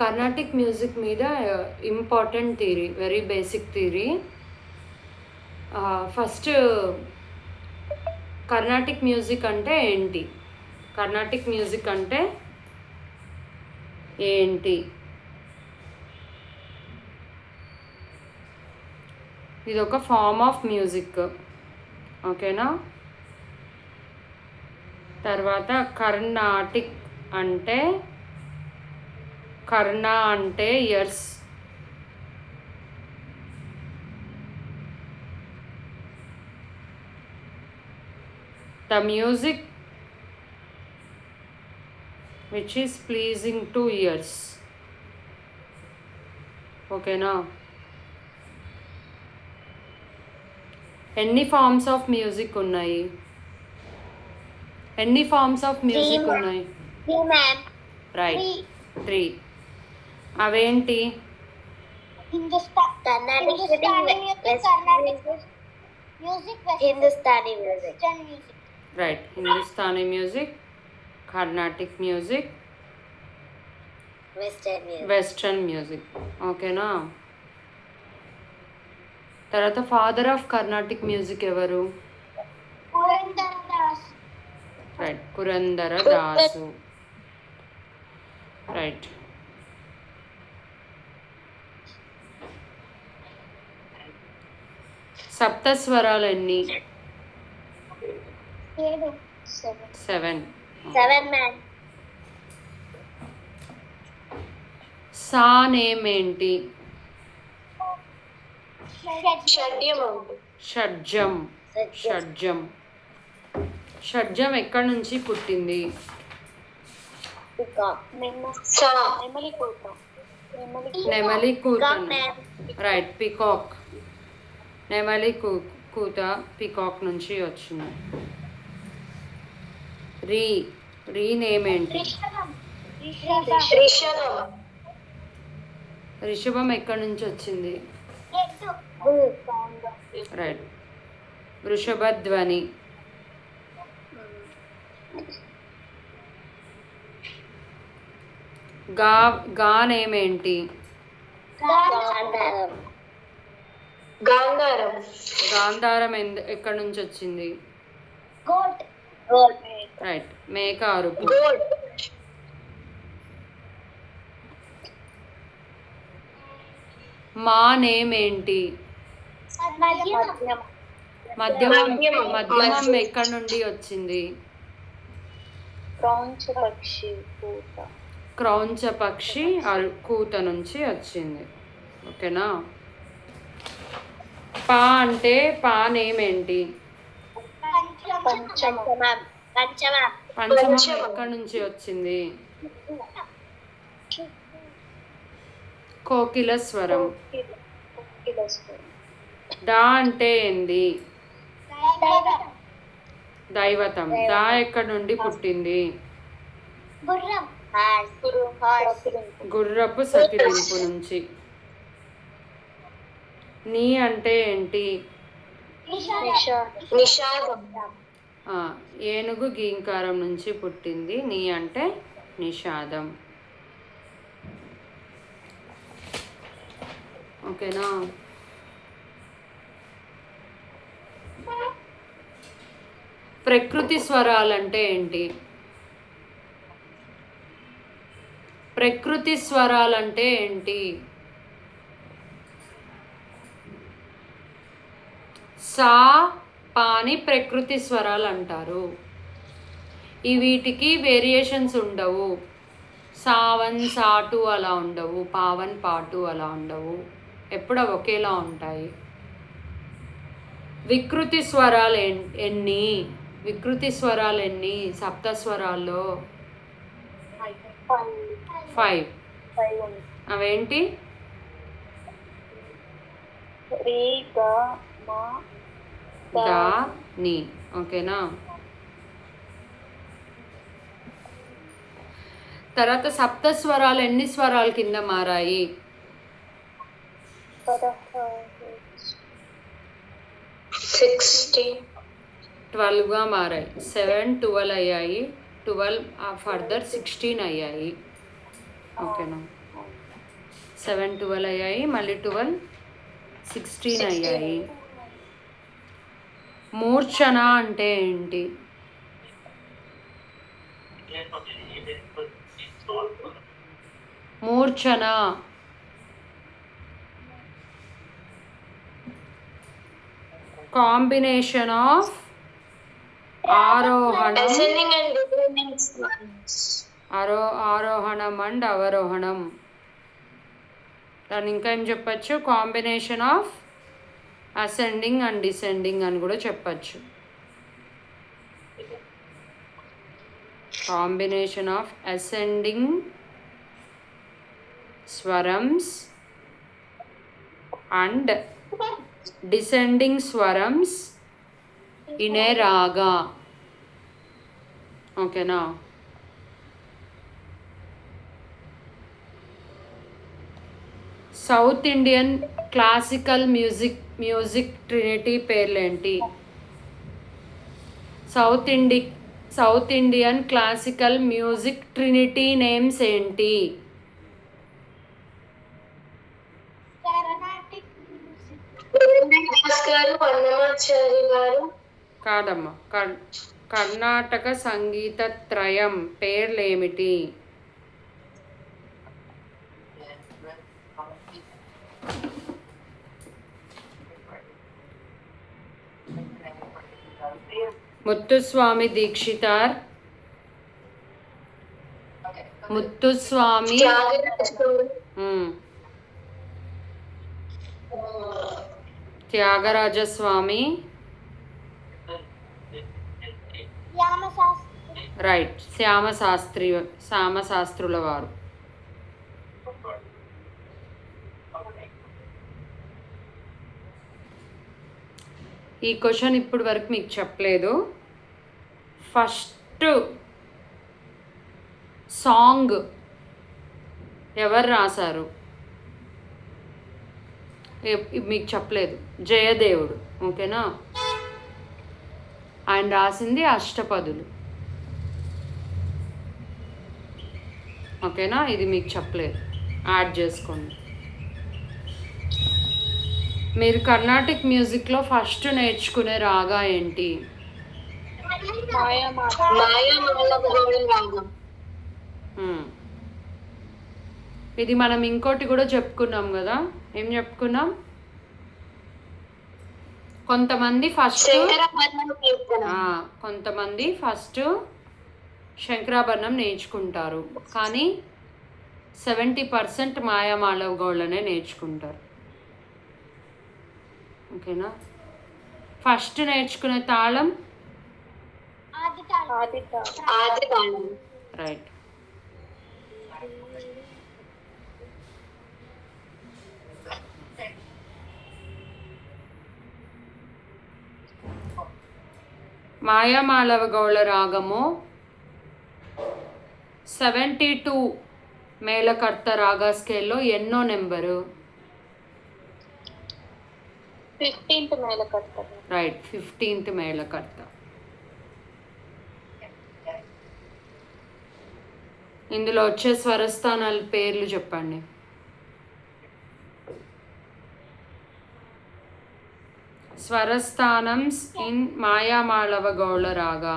Carnatic music మీద important theory, very basic theory. First Carnatic music అంటే ఏంటి? కర్ణాటిక్ మ్యూజిక్ అంటే ఏంటి? ఇది ఒక ఫార్మ్ ఆఫ్ మ్యూజిక్, ఓకేనా. తర్వాత కర్ణాటిక్ అంటే, కర్ణ అంటే years, the music which is pleasing two years, ఓకేనా. ఎన్ని ఫార్మ్స్ ఆఫ్ మ్యూజిక్ ఉన్నాయి? ఎన్ని ఫార్మ్స్ ఆఫ్ మ్యూజిక్ ఉన్నాయి? రైట్, 3. అవేంటి? Right, Hindustani music, Carnatic music, western music, ఓకేనా. తర్వాత ఫాదర్ ఆఫ్ కర్ణాటిక్ మ్యూజిక్ ఎవరు? రైట్, పురందర దాసు. రైట్. సప్తస్వరాలు ఎన్ని? 7. సా నేమ్ ఏంటి? షడ్జం. షడ్జం. షడ్జం ఎక్కడి నుంచి పుట్టింది? నెమలి కూత. Right, peacock. నెమలి కూత పికాక్ నుంచి వచ్చింది. రీ. రీ నేమ్ ఏంటి? రిషభం ఎక్కడి నుంచి వచ్చింది? రైట్, వృషభ ధ్వని. గా. గా నేమ్ ఏంటి? గాంధారం ఎక్కడి నుంచి వచ్చింది? రైట్, మేక అరుపు. మా నేమ్ ఏంటి? మధ్యమం. మధ్యమం ఎక్కడి నుండి వచ్చింది? క్రౌంచ పక్షి కూత నుంచి వచ్చింది, ఓకేనా. పా అంటే పా నేమ్ ఏంటి? పంచమం ఎక్కడి నుంచి వచ్చింది? కోకిల స్వరం. డా అంటే ఏంది? దైవతం. దా ఎక్కడి నుండి పుట్టింది? గుర్రపు సకిలింపు నుంచి. నీ అంటే ఏంటి? ఏనుగు గీంకారం నుంచి పుట్టింది. నీ అంటే నిషాదం, ఓకేనా. ప్రకృతి స్వరాలంటే ఏంటి? ప్రకృతి స్వరాలంటే ఏంటి? సా పాని ప్రకృతి స్వరాలు అంటారు. ఈ వీటికి వేరియేషన్స్ ఉండవు. సావన్ సాటు అలా ఉండవు, పావన్ పాటు అలా ఉండవు, ఎప్పుడు ఒకేలా ఉంటాయి. వికృతి స్వరాలు ఎన్ని? వికృతి స్వరాలు ఎన్ని సప్తస్వరాల్లో? 5. అవేంటి? గా ని, ఓకేనా. తర్వాత సప్తస్వరాలు ఎన్ని స్వరాల కింద మారాయి? 12గా మారాయి. 7, 12 అయ్యాయి. 12 ఫర్దర్ 16 అయ్యాయి, ఓకేనా. 7 12 అయ్యాయి, మళ్ళీ 12 16 అయ్యాయి. మూర్ఛన అంటే ఏంటి? మూర్ఛన కాంబినేషన్ ఆఫ్ ఆరోహణం అండ్ అవరోహణం. దాన్ని ఇంకా ఏం చెప్పచ్చు? Combination of ascending and descending అని కూడా చెప్పచ్చు. కాంబినేషన్ ఆఫ్ అసెండింగ్ స్వరమ్స్ అండ్ డిసెండింగ్ స్వరమ్స్ ఇన్ ఏ రాగా. ఓకేనా? South Indian classical music trinity పేర్లేంటి? South Indian classical music trinity names ఏంటి? కాదమ్మా, కర్ణాటక సంగీత త్రయం పేర్లేమిటి? ముత్తుస్వామి దీక్షితార్, ముత్తుస్వామి త్యాగరాజస్వామి, రైట్, శ్యామశాస్త్రుల వారు. ఈ క్వశ్చన్ ఇప్పుడు వరకు మీకు చెప్పలేదు. ఫస్ట్ సాంగ్ ఎవరు రాశారు? మీకు చెప్పలేదు. జయదేవుడు. ఓకేనా? ఆయన రాసింది అష్టపదులు. ఓకేనా? ఇది మీకు చెప్పలేదు, యాడ్ చేసుకోండి. మీరు కర్ణాటిక్ మ్యూజిక్లో ఫస్ట్ నేర్చుకునే రాగా ఏంటి? ఇది మనం ఇంకోటి కూడా చెప్పుకున్నాం కదా. ఏం చెప్పుకున్నాం? కొంతమంది ఫస్ట్ శంకరాభరణం నేర్చుకుంటారు, కానీ 70% మాయామాళవ గౌళ్ళనే నేర్చుకుంటారు. ఓకేనా? ఫస్ట్ నేర్చుకునే తాళం రైట్. మాయామాళవ గౌళ రాగము 72 మేళకర్త రాగా స్కేల్లో ఎన్నో number? 15th melakarta. Right, 15th melakarta. ఇందులో వచ్చే స్వరస్థానాల పేర్లు చెప్పండి. స్వరస్థానమ్స్ ఇన్ మాయామాళవ గౌళ రాగా.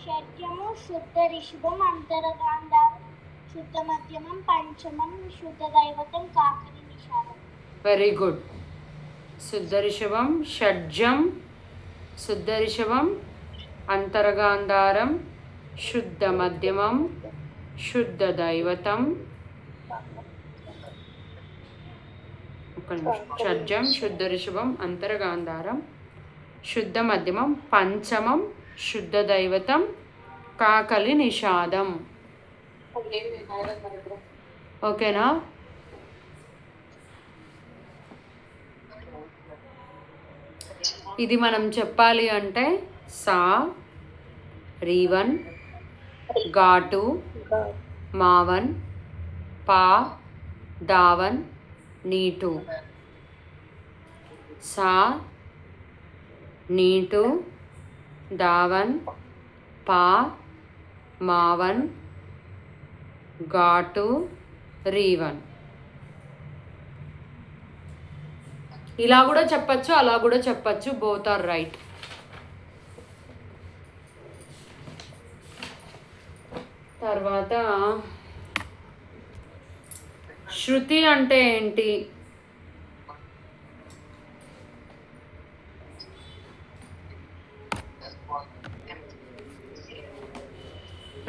షడ్జము, శుద్ధ రిషభం, అంతరగాంధారం, శుద్ధ మధ్యమం, పంచమం, శుద్ధ దైవతం, కాకలి నిషాదం. Very good. శుద్ధ రిషభం, షడ్జం, శుద్ధ రిషభం, అంతరగాంధారం, శుద్ధ మధ్యమం, శుద్ధ దైవతం. షడ్జం, శుద్ధ రిషభం, అంతరగాంధారం, శుద్ధ మధ్యమం, పంచమం, శుద్ధ దైవతం, కాకలి నిషాదం. ఓకేనా? ఇది మనం చెప్పాలి అంటే సా, రీవన్, ఘాటు, మావన్, పా, దావన్, నీటు. సా, నీటు, దావన్, పా, మావన్, ఘాటు రీవన్. ఇలా కూడా చెప్పచ్చు, అలా కూడా చెప్పచ్చు, బోత్ ఆర్ రైట్. తర్వాత శృతి అంటే ఏంటి?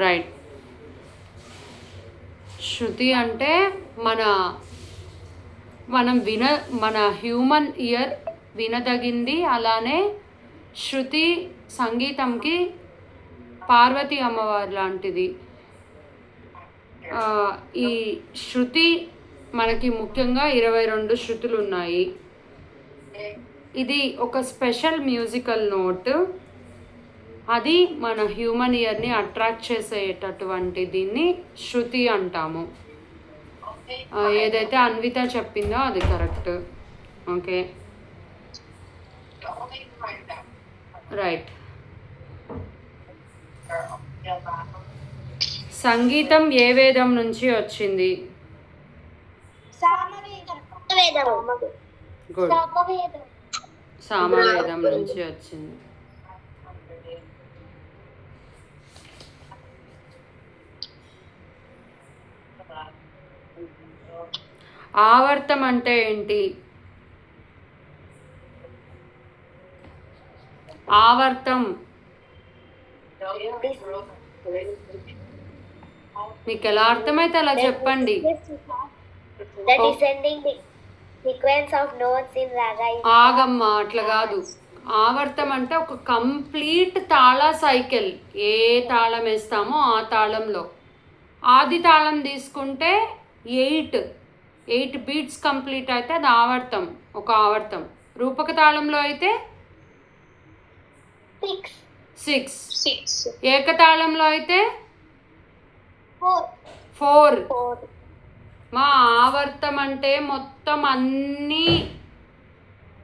రైట్. శృతి అంటే మన హ్యూమన్ ఇయర్ వినదగింది. అలానే శృతి సంగీతంకి పార్వతి అమ్మవారు లాంటిది. ఈ శృతి మనకి ముఖ్యంగా 22 శృతులు ఉన్నాయి. ఇది ఒక స్పెషల్ మ్యూజికల్ నోట్. అది మన హ్యూమన్ ఇయర్ని అట్రాక్ట్ చేసేటటువంటి దీన్ని శృతి అంటాము. ఏదైతే అన్విత చెప్పిందో అది కరెక్ట్. Okay, right. సంగీతం ఏ వేదం నుంచి వచ్చింది? గుడ్, సామవేదం నుంచి వచ్చింది. ఆవర్తం అంటే ఏంటి? ఆవర్తం మీకు ఎలా అర్థమైతే అలా చెప్పండి. ఆగమ్మా, అట్లా కాదు. ఆవర్తం అంటే ఒక కంప్లీట్ తాళ సైకిల్. ఏ తాళం వేస్తామో ఆ తాళంలో ఆది తాళం తీసుకుంటే 8 బీట్స్ కంప్లీట్ అయితే అది ఆవర్తం, ఒక ఆవర్తం. రూపక తాళంలో అయితే 6. ఏకతాళంలో అయితే 4. మా ఆవర్తం అంటే మొత్తం అన్ని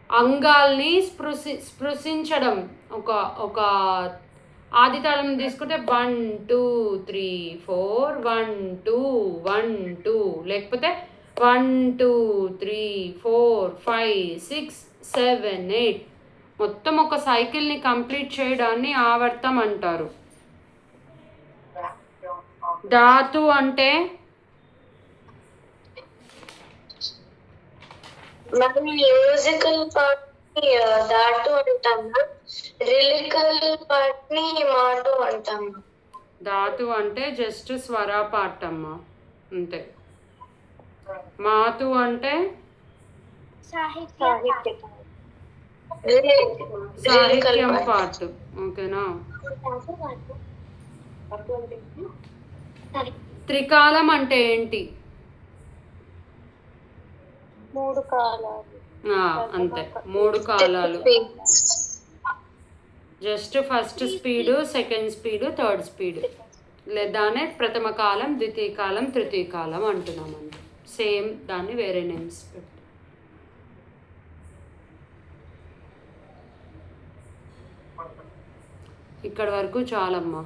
అంగాల్ని స్పృశించడం. ఒక ఆది తాళం తీసుకుంటే 1 2 3 4, 1 2 1 2, లేకపోతే 1 2 3 4 5 6 7 8, మొత్తం ఒక సైకిల్ని కంప్లీట్ చేయడాన్ని ఆవర్తం అంటారు. ధాతు అంటే మనం మ్యూజికల్ పార్ట్ ని ధాటు అంటాము, లిరికల్ పార్ట్ ని మాటు అంటాము. ధాతు అంటే జస్ట్ స్వర పార్ట్ అమ్మా, అంతే. మాతు అంటే సాహిత్యం పార్ట్. ఓకేనా? త్రికాలం అంటే ఏంటి? 3 కాలాలు. అంతే, 3 కాలాలు. Just first speed, second speed, third speed. దాన్నే ప్రథమ కాలం, ద్వితీయ కాలం, తృతీయ కాలం అంటున్నాం. అంటే సేమ్, దాన్ని వేరే నేమ్స్ పెట్టి. ఇక్కడ వరకు చాలమ్మా.